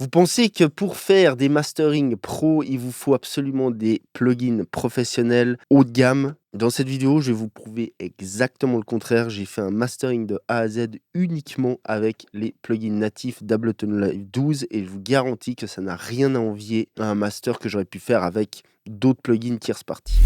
Vous pensez que pour faire des mastering pro, il vous faut absolument des plugins professionnels haut de gamme? Dans cette vidéo, je vais vous prouver exactement le contraire. J'ai fait un mastering de A à Z uniquement avec les plugins natifs d'Ableton Live 12 et je vous garantis que ça n'a rien à envier à un master que j'aurais pu faire avec d'autres plugins tierce party.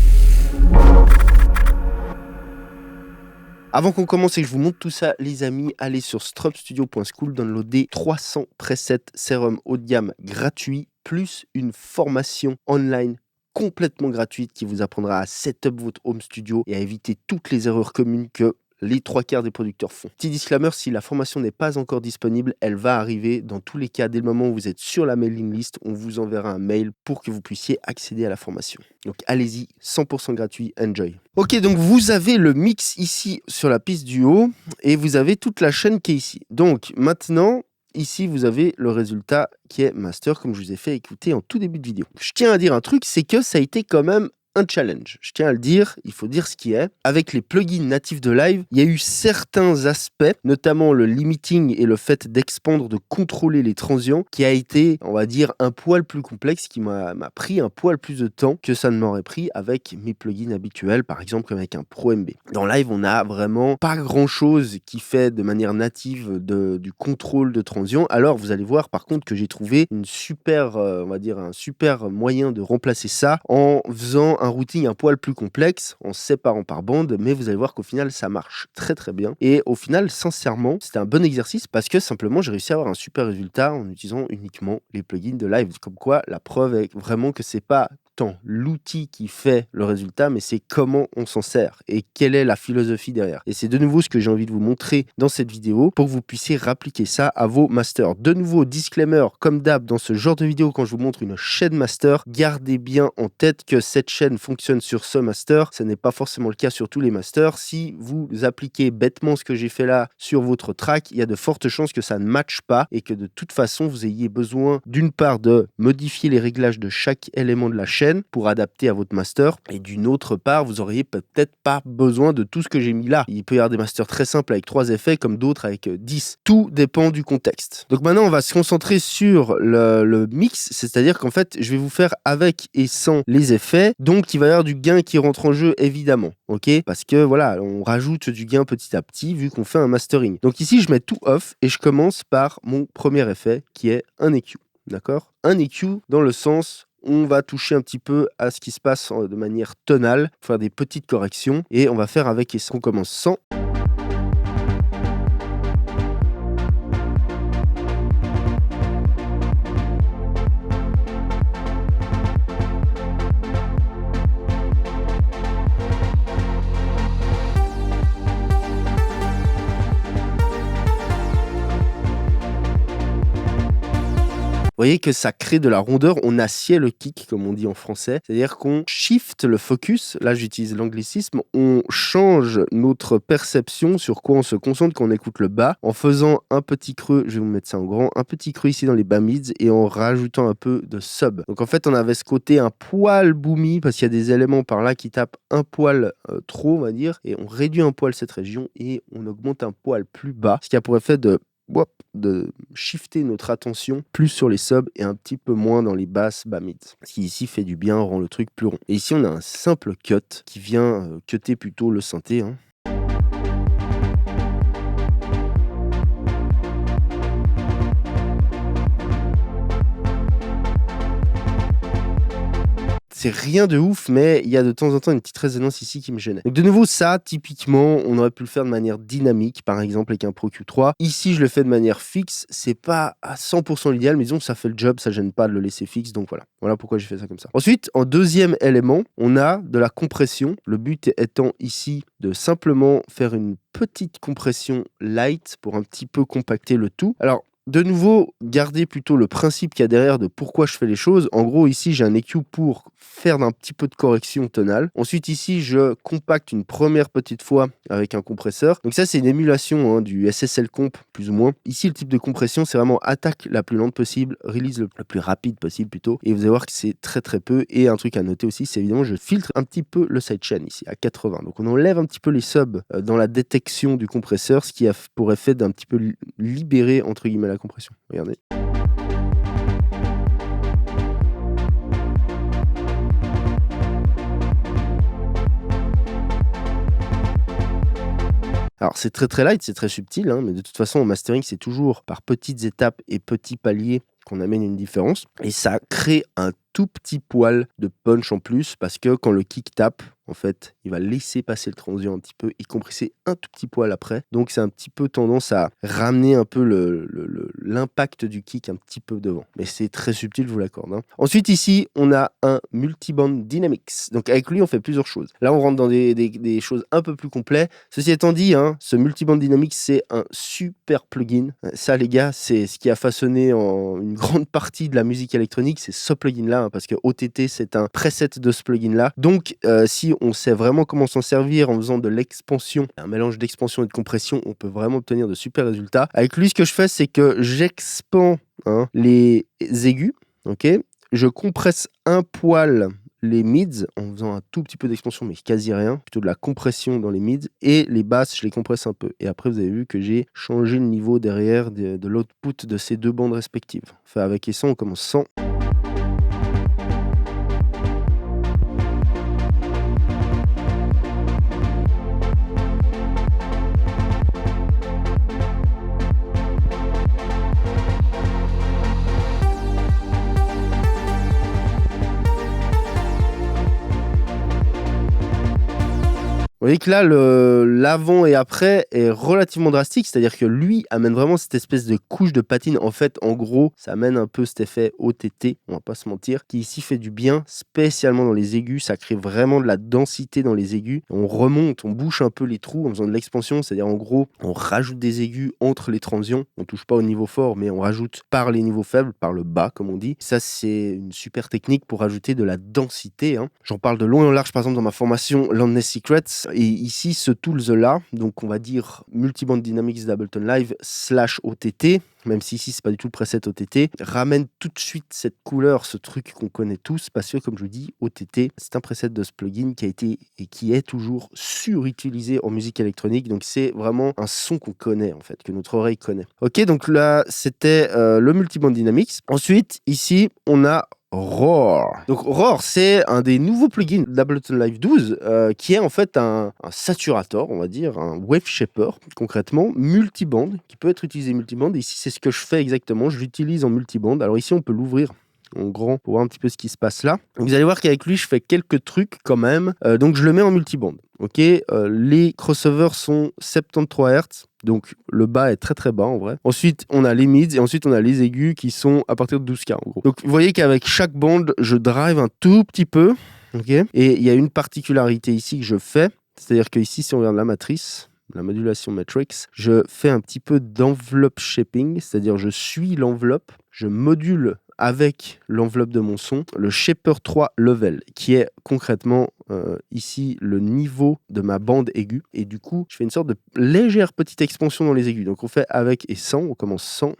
Avant qu'on commence et que je vous montre tout ça, les amis, allez sur strobstudio.school, downloadez 300 presets Serum haut de gamme gratuits, plus une formation online complètement gratuite qui vous apprendra à setup votre home studio et à éviter toutes les erreurs communes que les 3/4 des producteurs font. Petit disclaimer, si la formation n'est pas encore disponible, elle va arriver. Dans tous les cas, dès le moment où vous êtes sur la mailing list, on vous enverra un mail pour que vous puissiez accéder à la formation. Donc allez-y, 100% gratuit, enjoy. Ok, donc vous avez le mix ici sur la piste du haut et vous avez toute la chaîne qui est ici. Donc maintenant, ici, vous avez le résultat qui est master, comme je vous ai fait écouter en tout début de vidéo. Je tiens à dire un truc, c'est que ça a été quand même un challenge. Je tiens à le dire, il faut dire ce qui est. Avec les plugins natifs de Live, il y a eu certains aspects, notamment le limiting et le fait d'expandre, de contrôler les transients, qui a été, on va dire, un poil plus complexe, qui m'a pris un poil plus de temps que ça ne m'aurait pris avec mes plugins habituels, par exemple comme avec un Pro MB. Dans Live, on n'a vraiment pas grand-chose qui fait de manière native du contrôle de transients. Alors, vous allez voir par contre que j'ai trouvé une super, on va dire, un super moyen de remplacer ça en faisant un routing un poil plus complexe, en séparant par bande, mais vous allez voir qu'au final, ça marche très très bien. Et au final, sincèrement, c'était un bon exercice parce que simplement, j'ai réussi à avoir un super résultat en utilisant uniquement les plugins de Live. Comme quoi, la preuve est vraiment que c'est pas tant l'outil qui fait le résultat, mais c'est comment on s'en sert et quelle est la philosophie derrière. Et c'est de nouveau ce que j'ai envie de vous montrer dans cette vidéo pour que vous puissiez rappliquer ça à vos masters. De nouveau, disclaimer, comme d'hab, dans ce genre de vidéo, quand je vous montre une chaîne master, gardez bien en tête que cette chaîne fonctionne sur ce master. Ce n'est pas forcément le cas sur tous les masters. Si vous appliquez bêtement ce que j'ai fait là sur votre track, il y a de fortes chances que ça ne matche pas et que de toute façon, vous ayez besoin d'une part de modifier les réglages de chaque élément de la chaîne pour adapter à votre master et d'une autre part vous auriez peut-être pas besoin de tout ce que j'ai mis là. Il peut y avoir des masters très simples avec 3 effets comme d'autres avec 10. Tout dépend du contexte. Donc maintenant on va se concentrer sur le mix, c'est-à-dire qu'en fait je vais vous faire avec et sans les effets, donc il va y avoir du gain qui rentre en jeu évidemment, ok, parce que voilà on rajoute du gain petit à petit vu qu'on fait un mastering. Donc ici je mets tout off et je commence par mon premier effet qui est un EQ, d'accord, un EQ dans le sens on va toucher un petit peu à ce qui se passe de manière tonale, faire des petites corrections et on va faire avec et sans. On commence sans. Vous voyez que ça crée de la rondeur, on assied le kick comme on dit en français, c'est-à-dire qu'on shift le focus, là j'utilise l'anglicisme, on change notre perception sur quoi on se concentre quand on écoute le bas, en faisant un petit creux, je vais vous mettre ça en grand, un petit creux ici dans les bas mids et en rajoutant un peu de sub. Donc en fait on avait ce côté un poil boomy parce qu'il y a des éléments par là qui tapent un poil trop on va dire, et on réduit un poil cette région et on augmente un poil plus bas, ce qui a pour effet de shifter notre attention plus sur les subs et un petit peu moins dans les basses bas mids. Ce qui ici fait du bien, rend le truc plus rond. Et ici on a un simple cut qui vient cutter plutôt le synthé. C'est rien de ouf, mais il y a de temps en temps une petite résonance ici qui me gênait. Donc de nouveau, ça, typiquement, on aurait pu le faire de manière dynamique, par exemple avec un Pro Q3. Ici, je le fais de manière fixe. C'est pas à 100% l'idéal, mais disons que ça fait le job, ça gêne pas de le laisser fixe. Donc voilà, voilà pourquoi j'ai fait ça comme ça. Ensuite, en deuxième élément, on a de la compression. Le but étant ici de simplement faire une petite compression light pour un petit peu compacter le tout. Alors, de nouveau, gardez plutôt le principe qu'il y a derrière de pourquoi je fais les choses. En gros, ici, j'ai un EQ pour faire un petit peu de correction tonale. Ensuite, ici, je compacte une première petite fois avec un compresseur. Donc ça, c'est une émulation du SSL Comp, plus ou moins. Ici, le type de compression, c'est vraiment attaque la plus lente possible, release le plus rapide possible plutôt. Et vous allez voir que c'est très très peu. Et un truc à noter aussi, c'est évidemment, je filtre un petit peu le sidechain ici, à 80. Donc on enlève un petit peu les subs dans la détection du compresseur, ce qui a pour effet d'un petit peu libérer, entre guillemets, la compression. Regardez. Alors c'est très, très light, c'est très subtil, hein, mais de toute façon, en mastering, c'est toujours par petites étapes et petits paliers qu'on amène une différence et ça crée un tout petit poil de punch en plus parce que quand le kick tape, en fait, il va laisser passer le transient un petit peu et compresser un tout petit poil après. Donc c'est un petit peu tendance à ramener un peu l'impact du kick un petit peu devant. Mais c'est très subtil, je vous l'accorde, hein. Ensuite ici, on a un multiband dynamics. Donc avec lui, on fait plusieurs choses. Là, on rentre dans des choses un peu plus complètes. Ceci étant dit, hein, ce multiband dynamics, c'est un super plugin. Ça, les gars, c'est ce qui a façonné une grande partie de la musique électronique, c'est ce plugin-là, hein, parce que OTT, c'est un preset de ce plugin-là. Donc, si on sait vraiment comment s'en servir en faisant de l'expansion, un mélange d'expansion et de compression, on peut vraiment obtenir de super résultats. Avec lui, ce que je fais, c'est que j'expand, hein, les aigus, ok. Je compresse un poil les mids en faisant un tout petit peu d'expansion, mais quasi rien, plutôt de la compression dans les mids, et les basses, je les compresse un peu. Et après, vous avez vu que j'ai changé le niveau derrière de l'output de ces deux bandes respectives. Enfin, avec et sans, on commence sans. Vous voyez que là, l'avant et après est relativement drastique, c'est-à-dire que lui amène vraiment cette espèce de couche de patine. En fait, en gros, ça amène un peu cet effet OTT, on va pas se mentir, qui ici fait du bien, spécialement dans les aigus. Ça crée vraiment de la densité dans les aigus. On remonte, on bouche un peu les trous en faisant de l'expansion, c'est-à-dire en gros, on rajoute des aigus entre les transients. On touche pas au niveau fort, mais on rajoute par les niveaux faibles, par le bas, comme on dit. Ça, c'est une super technique pour ajouter de la densité, hein. J'en parle de long et en large, par exemple, dans ma formation Loudness Secrets. Et ici, ce tools-là, donc on va dire Multiband Dynamics d'Ableton Live / OTT, même si ici, c'est pas du tout le preset OTT, ramène tout de suite cette couleur, ce truc qu'on connaît tous, parce que, comme je vous dis, OTT, c'est un preset de ce plugin qui a été et qui est toujours surutilisé en musique électronique. Donc, c'est vraiment un son qu'on connaît, en fait, que notre oreille connaît. Ok, donc là, c'était le Multiband Dynamics. Ensuite, ici, on a Roar. Donc Roar, c'est un des nouveaux plugins d'Ableton Live 12 qui est en fait un saturator, on va dire, un wave shaper, concrètement, multiband, qui peut être utilisé multiband. Et ici, c'est ce que je fais exactement, je l'utilise en multiband. Alors ici, on peut l'ouvrir en grand pour voir un petit peu ce qui se passe là. Donc, vous allez voir qu'avec lui, je fais quelques trucs quand même. Donc je le mets en multiband. Ok, les crossovers sont 73 Hz. Donc le bas est très très bas en vrai. Ensuite on a les mids et ensuite on a les aigus qui sont à partir de 12K en gros. Donc vous voyez qu'avec chaque bande je drive un tout petit peu. Ok. Et il y a une particularité ici que je fais. C'est-à-dire que ici si on regarde la matrice, la modulation matrix, je fais un petit peu d'enveloppe shaping. C'est-à-dire je suis l'enveloppe, je module avec l'enveloppe de mon son, le Shaper 3 Level, qui est concrètement ici le niveau de ma bande aiguë. Et du coup, je fais une sorte de légère petite expansion dans les aigus. Donc on fait avec et sans, on commence sans.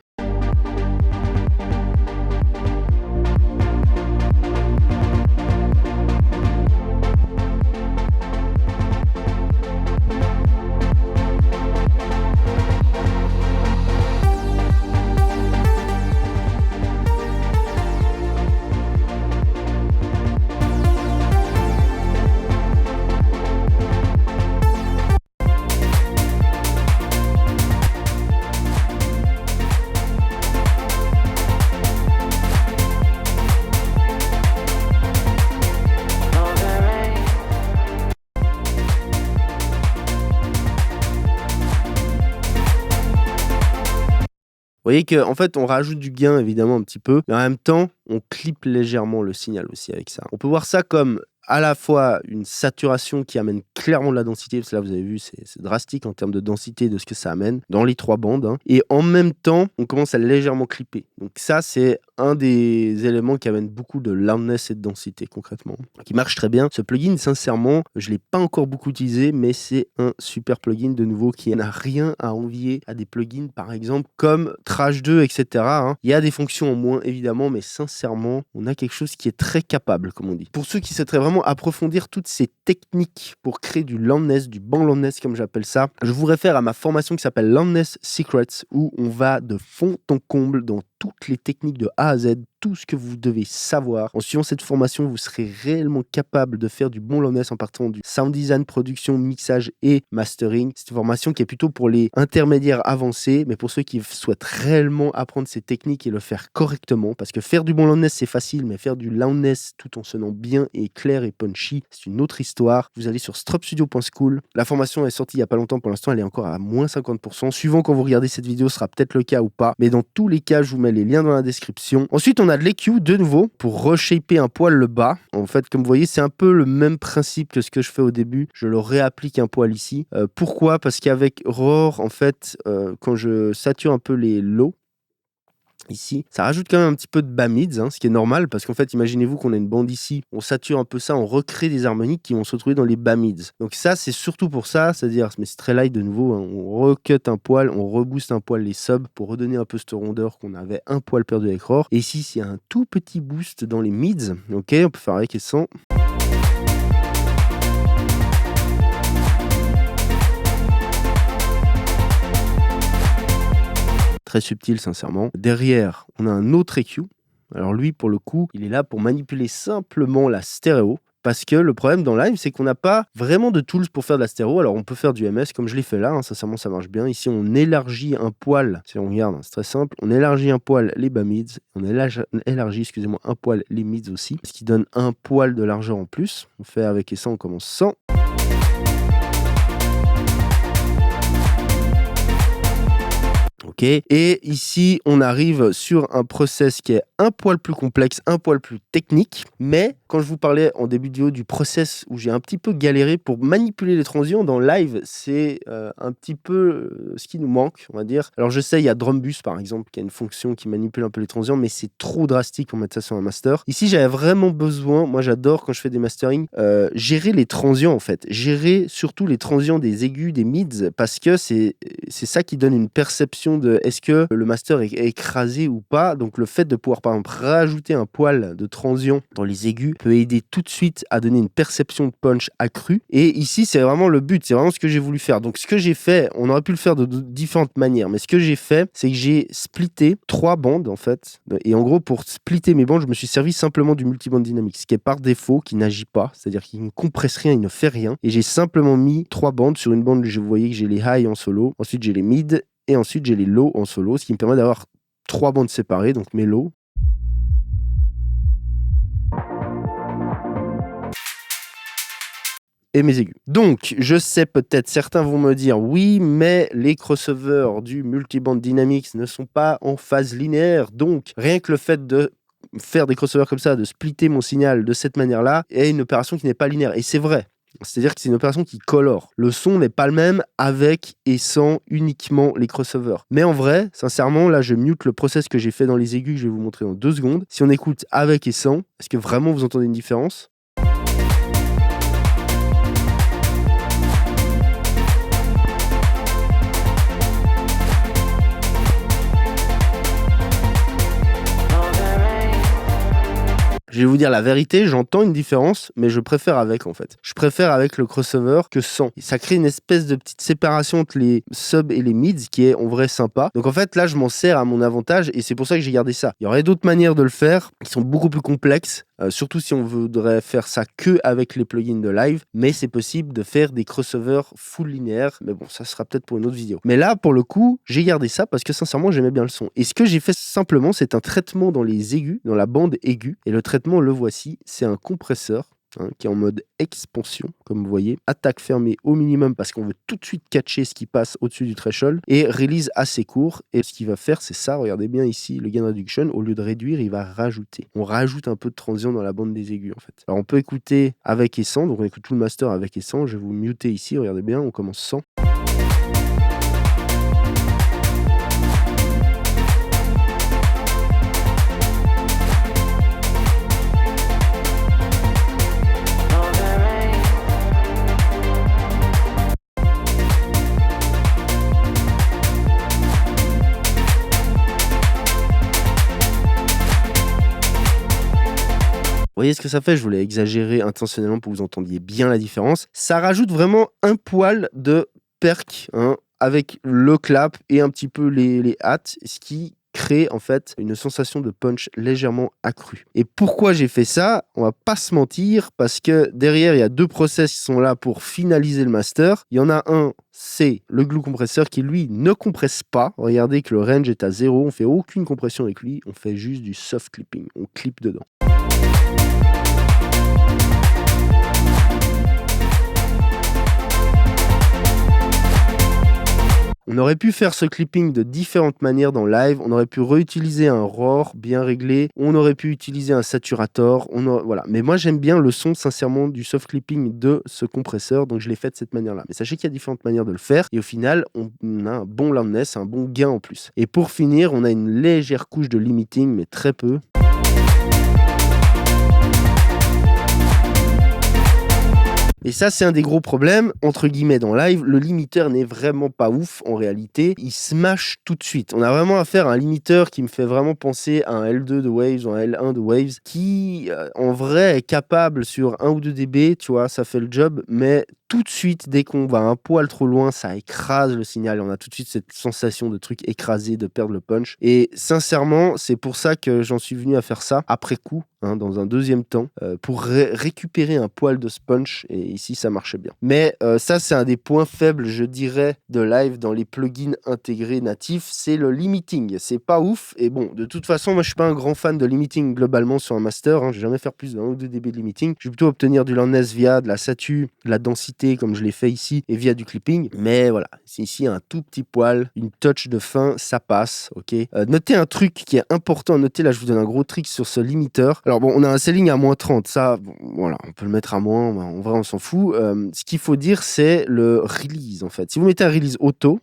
Vous voyez qu'en fait, on rajoute du gain, évidemment, un petit peu, mais en même temps, on clip légèrement le signal aussi avec ça. On peut voir ça comme à la fois une saturation qui amène clairement de la densité, parce que là, vous avez vu, c'est drastique en termes de densité de ce que ça amène dans les trois bandes, hein. Et en même temps, on commence à légèrement clipper. Donc ça, c'est un des éléments qui amène beaucoup de loudness et de densité, concrètement, qui marche très bien. Ce plugin, sincèrement, je ne l'ai pas encore beaucoup utilisé, mais c'est un super plugin, de nouveau, qui n'a rien à envier à des plugins, par exemple, comme Trash 2, etc., hein. Il y a des fonctions en moins, évidemment, mais sincèrement, on a quelque chose qui est très capable, comme on dit. Pour ceux qui souhaiteraient vraiment approfondir toutes ces techniques pour créer du loudness, du band loudness, comme j'appelle ça, je vous réfère à ma formation qui s'appelle Loudness Secrets, où on va de fond en comble dans toutes les techniques de A à Z, tout ce que vous devez savoir. En suivant cette formation, vous serez réellement capable de faire du bon loudness en partant du sound design, production, mixage et mastering. C'est une formation qui est plutôt pour les intermédiaires avancés, mais pour ceux qui souhaitent réellement apprendre ces techniques et le faire correctement, parce que faire du bon loudness, c'est facile, mais faire du loudness tout en sonnant bien et clair et punchy, c'est une autre histoire. Vous allez sur stropstudio.school. La formation est sortie il n'y a pas longtemps, pour l'instant, elle est encore à moins 50%. Suivant quand vous regardez cette vidéo, ce sera peut-être le cas ou pas, mais dans tous les cas, je vous mets les liens dans la description. Ensuite, on a de l'EQ de nouveau pour reshaper un poil le bas. En fait, comme vous voyez, c'est un peu le même principe que ce que je fais au début. Je le réapplique un poil ici. Pourquoi ? Parce qu'avec Roar, en fait, quand je sature un peu les lows, ici, ça rajoute quand même un petit peu de bas mids, ce qui est normal parce qu'en fait, imaginez-vous qu'on a une bande ici, on sature un peu ça, on recrée des harmoniques qui vont se retrouver dans les bas mids. Donc ça, c'est surtout pour ça, c'est-à-dire, mais c'est très light de nouveau, on recut un poil, on rebooste un poil les subs pour redonner un peu cette rondeur qu'on avait un poil perdu avec Roar. Et ici, il y a un tout petit boost dans les mids, ok, on peut faire avec et sans. Très subtil sincèrement. Derrière, on a un autre EQ. Alors lui, pour le coup, il est là pour manipuler simplement la stéréo. Parce que le problème dans Live, c'est qu'on n'a pas vraiment de tools pour faire de la stéréo. Alors on peut faire du MS comme je l'ai fait là, sincèrement ça marche bien. Ici on élargit un poil, si on regarde, c'est très simple. On élargit un poil les bas mids, on élargit, excusez-moi, un poil les mids aussi. Ce qui donne un poil de largeur en plus. On fait avec et sans, on commence sans. Ok, et ici on arrive sur un process qui est un poil plus complexe, un poil plus technique, mais quand je vous parlais en début de vidéo du process où j'ai un petit peu galéré pour manipuler les transients dans Live, c'est un petit peu ce qui nous manque, on va dire. Alors je sais, il y a Drumbus par exemple qui a une fonction qui manipule un peu les transients, mais c'est trop drastique pour mettre ça sur un master. Ici j'avais vraiment besoin, moi j'adore quand je fais des mastering, gérer les transients en fait, gérer surtout les transients des aigus, des mids, parce que c'est ça qui donne une perception de est-ce que le master est écrasé ou pas. Donc le fait de pouvoir par exemple rajouter un poil de transition dans les aigus peut aider tout de suite à donner une perception de punch accrue. Et ici c'est vraiment le but, c'est vraiment ce que j'ai voulu faire. Donc ce que j'ai fait, on aurait pu le faire de différentes manières, mais ce que j'ai fait, c'est que j'ai splitté 3 bandes en fait. Et en gros pour splitter mes bandes, je me suis servi simplement du multiband dynamique, ce qui est par défaut, qui n'agit pas, c'est-à-dire qu'il ne compresse rien, il ne fait rien. Et j'ai simplement mis 3 bandes sur une bande, vous voyez que j'ai les high en solo, ensuite j'ai les mid, et ensuite j'ai les lows en solo, ce qui me permet d'avoir 3 bandes séparées, donc mes lows. Et mes aigus. Donc, je sais peut-être, certains vont me dire, oui, mais les crossovers du multiband dynamics ne sont pas en phase linéaire, donc rien que le fait de faire des crossovers comme ça, de splitter mon signal de cette manière-là, est une opération qui n'est pas linéaire. Et c'est vrai. C'est-à-dire que c'est une opération qui colore. Le son n'est pas le même avec et sans uniquement les crossovers. Mais en vrai, sincèrement, là, je mute le process que j'ai fait dans les aigus, que je vais vous montrer dans 2 secondes. Si on écoute avec et sans, est-ce que vraiment vous entendez une différence ? Je vais vous dire la vérité, j'entends une différence, mais je préfère avec en fait. Je préfère avec le crossover que sans. Et ça crée une espèce de petite séparation entre les subs et les mids qui est en vrai sympa. Donc en fait là je m'en sers à mon avantage et c'est pour ça que j'ai gardé ça. Il y aurait d'autres manières de le faire qui sont beaucoup plus complexes. Surtout si on voudrait faire ça que avec les plugins de Live, mais c'est possible de faire des crossovers full linéaires, mais bon, ça sera peut-être pour une autre vidéo. Mais là, pour le coup, j'ai gardé ça parce que sincèrement, j'aimais bien le son. Et ce que j'ai fait simplement, c'est un traitement dans les aigus, dans la bande aiguë, et le traitement, le voici, c'est un compresseur qui est en mode expansion, comme vous voyez. Attaque fermée au minimum parce qu'on veut tout de suite catcher ce qui passe au-dessus du threshold. Et release assez court. Et ce qu'il va faire, c'est ça. Regardez bien ici, le gain reduction. Au lieu de réduire, il va rajouter. On rajoute un peu de transition dans la bande des aigus, en fait. Alors, on peut écouter avec et sans. Donc, on écoute tout le master avec et sans. Je vais vous muter ici. Regardez bien, on commence sans. Vous voyez ce que ça fait? Je voulais exagérer intentionnellement pour que vous entendiez bien la différence. Ça rajoute vraiment un poil de perk avec le clap et un petit peu les hats, ce qui crée en fait une sensation de punch légèrement accrue. Et pourquoi j'ai fait ça? On va pas se mentir, parce que derrière, il y a 2 process qui sont là pour finaliser le master. Il y en a un, c'est le glue compresseur qui, lui, ne compresse pas. Regardez que le range est à 0, on fait aucune compression avec lui, on fait juste du soft clipping, on clip dedans. On aurait pu faire ce clipping de différentes manières dans live. On aurait pu réutiliser un roar bien réglé. On aurait pu utiliser un saturator. Voilà. Mais moi, j'aime bien le son, sincèrement, du soft clipping de ce compresseur. Donc, je l'ai fait de cette manière-là. Mais sachez qu'il y a différentes manières de le faire. Et au final, on a un bon loudness, un bon gain en plus. Et pour finir, on a une légère couche de limiting, mais très peu. Et ça, c'est un des gros problèmes, entre guillemets, dans live. Le limiteur n'est vraiment pas ouf, en réalité. Il smash tout de suite. On a vraiment affaire à un limiteur qui me fait vraiment penser à un L2 de Waves ou un L1 de Waves, qui, en vrai, est capable sur 1 ou 2 dB, tu vois, ça fait le job, mais tout de suite, dès qu'on va un poil trop loin, ça écrase le signal. Et on a tout de suite cette sensation de truc écrasé, de perdre le punch. Et sincèrement, c'est pour ça que j'en suis venu à faire ça, après coup, dans un deuxième temps, pour récupérer un poil de punch. Et ici, ça marchait bien. Mais ça, c'est un des points faibles, je dirais, de live dans les plugins intégrés natifs. C'est le limiting. C'est pas ouf. Et bon, de toute façon, moi, je suis pas un grand fan de limiting globalement sur un master. Je vais jamais faire plus d'un ou 2 dB de limiting. Je vais plutôt obtenir du loudness via de la satu, de la densité, comme je l'ai fait ici, et via du clipping. Mais voilà, c'est ici un tout petit poil, une touch de fin, ça passe, ok. Notez un truc qui est important à noter. Là, je vous donne un gros trick sur ce limiteur. Alors bon, on a un ceiling à moins 30. Ça, bon, voilà, on peut le mettre à moins. En vrai, on s'en fout. Ce qu'il faut dire, c'est le release, en fait. Si vous mettez un release auto,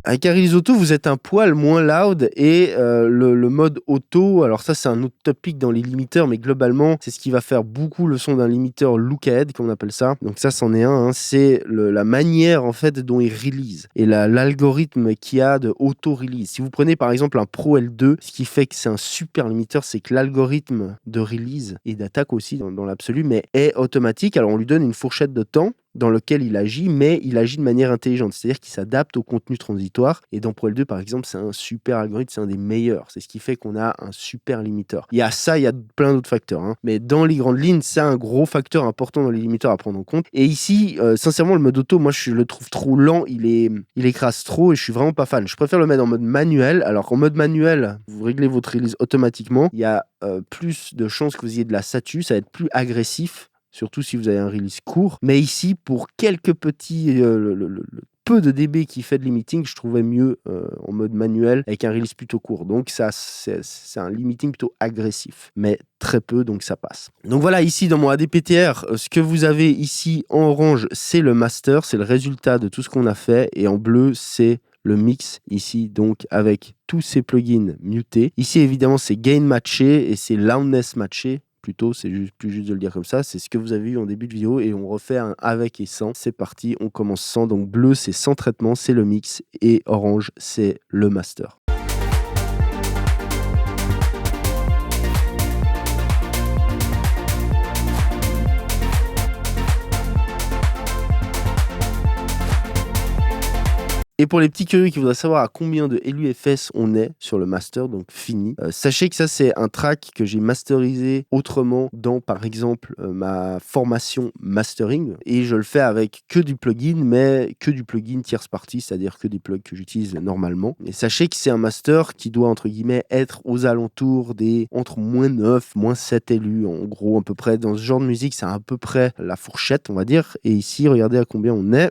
avec un release auto, vous êtes un poil moins loud et le mode auto, alors ça c'est un autre topic dans les limiteurs, mais globalement c'est ce qui va faire beaucoup le son d'un limiteur look ahead, comme on appelle ça. Donc ça c'en est un, c'est la manière en fait dont il release et l'algorithme qu'il y a de auto-release. Si vous prenez par exemple un Pro L2, ce qui fait que c'est un super limiteur, c'est que l'algorithme de release et d'attaque aussi dans l'absolu, mais est automatique. Alors on lui donne une fourchette de temps dans lequel il agit, mais il agit de manière intelligente, c'est-à-dire qu'il s'adapte au contenu transitoire. Et dans Pro L2, par exemple, c'est un super algorithme, c'est un des meilleurs. C'est ce qui fait qu'on a un super limiteur. Il y a ça, il y a plein d'autres facteurs, mais dans les grandes lignes, c'est un gros facteur important dans les limiteurs à prendre en compte. Et ici, sincèrement, le mode auto, moi, je le trouve trop lent, il écrase trop et je suis vraiment pas fan. Je préfère le mettre en mode manuel. Alors qu'en mode manuel, vous réglez votre release automatiquement. Il y a plus de chances que vous ayez de la satu, ça va être plus agressif. Surtout si vous avez un release court. Mais ici, pour quelques petits peu de dB qui fait de limiting, je trouvais mieux en mode manuel avec un release plutôt court. Donc ça, c'est un limiting plutôt agressif, mais très peu, donc ça passe. Donc voilà, ici dans mon ADPTR, ce que vous avez ici en orange, c'est le master, c'est le résultat de tout ce qu'on a fait, et en bleu, c'est le mix ici, donc avec tous ces plugins mutés. Ici, évidemment, c'est gain matché et c'est loudness matché. Plutôt, c'est plus juste de le dire comme ça. C'est ce que vous avez vu en début de vidéo et on refait un avec et sans. C'est parti, on commence sans. Donc bleu, c'est sans traitement, c'est le mix, et orange, c'est le master. Et pour les petits curieux qui voudraient savoir à combien de LUFS on est sur le master, donc fini, sachez que ça c'est un track que j'ai masterisé autrement dans par exemple ma formation mastering, et je le fais avec que du plugin, mais que du plugin tierce party, c'est-à-dire que des plugs que j'utilise normalement. Et sachez que c'est un master qui doit entre guillemets être aux alentours des entre moins 9, moins 7 LU, en gros à peu près dans ce genre de musique, c'est à peu près la fourchette on va dire. Et ici regardez à combien on est.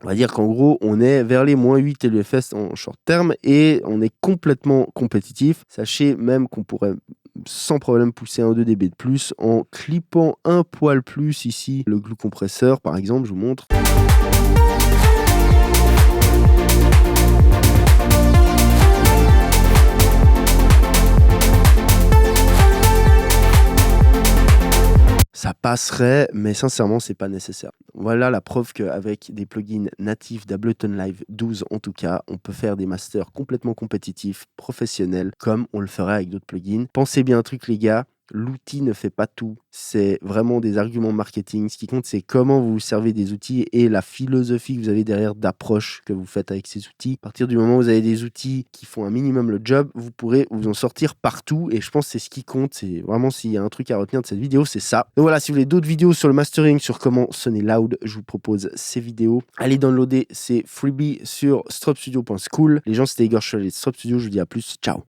On va dire qu'en gros, on est vers les moins 8 LUFS en short terme et on est complètement compétitif. Sachez même qu'on pourrait sans problème pousser 1 ou 2 dB de plus en clippant un poil plus ici le glue compresseur par exemple, je vous montre. passerait, mais sincèrement, c'est pas nécessaire. Voilà la preuve qu'avec des plugins natifs d'Ableton Live 12, en tout cas, on peut faire des masters complètement compétitifs, professionnels, comme on le ferait avec d'autres plugins. Pensez bien un truc, les gars. L'outil ne fait pas tout. C'est vraiment des arguments marketing. Ce qui compte, c'est comment vous vous servez des outils et la philosophie que vous avez derrière d'approche que vous faites avec ces outils. À partir du moment où vous avez des outils qui font un minimum le job, vous pourrez vous en sortir partout. Et je pense que c'est ce qui compte. C'est vraiment, s'il y a un truc à retenir de cette vidéo, c'est ça. Donc voilà, si vous voulez d'autres vidéos sur le mastering, sur comment sonner loud, je vous propose ces vidéos. Allez downloader ces freebies sur stropstudio.school. Les gens, c'était Igor Chevalet de Strop Studio. Je vous dis à plus. Ciao.